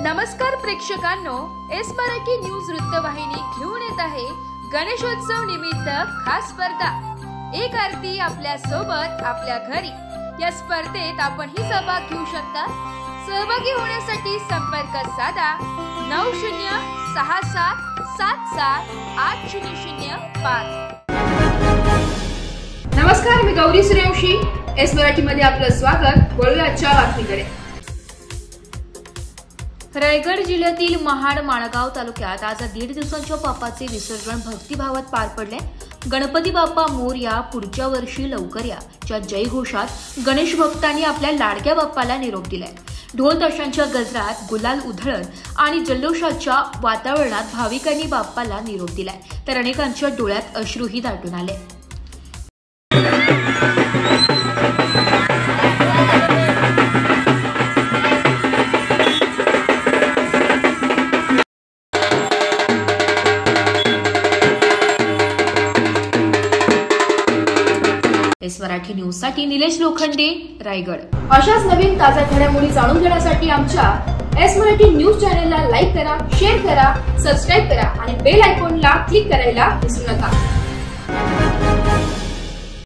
नमस्कार प्रेक्षकांनो, S Marathi news वृत्तवाहिनी घेऊन येत आहे गणेशोत्सव निमित्त खास स्पर्धा एक आरती आपल्या सोबत आपल्या घरी। या स्पर्धेत आपण ही सहभाग घेऊ शकता। सहभागी होण्यासाठी संपर्क साधा 9067778005। नमस्कार, मी गौरी सूर्यवंशी, एस मराठी मध्ये आपलं स्वागत। बोलूया आजच्या बातमीकडे। रायगड जिल्ह्यातील महाड माणगाव तालुक्यात आज 1.5 दिवसांच्या बाप्पाचे विसर्जन भक्तिभावात पार पडले। गणपती बाप्पा मोरया, पुढच्या वर्षी लवकर या च्या जयघोषात गणेश भक्तांनी आपल्या लाडक्या बाप्पाला निरोप दिलाय। ढोल ताशांच्या गजरात, गुलाल उधळत आणि जल्लोषाच्या वातावरणात भाविकांनी बाप्पाला निरोप दिलाय, तर अनेकांच्या डोळ्यात अश्रूही दाटून आले। एस मराठी न्यूज साठी निलेश लोखंडे, रायगड। अशाच नवीन ताज्या घडामोडी जाणून घेण्यासाठी आमच्या एस मराठी न्यूज चॅनलला लाईक करा, शेअर करा, सबस्क्राइब करा आणि बेल आयकॉनला क्लिक करायला विसरू नका।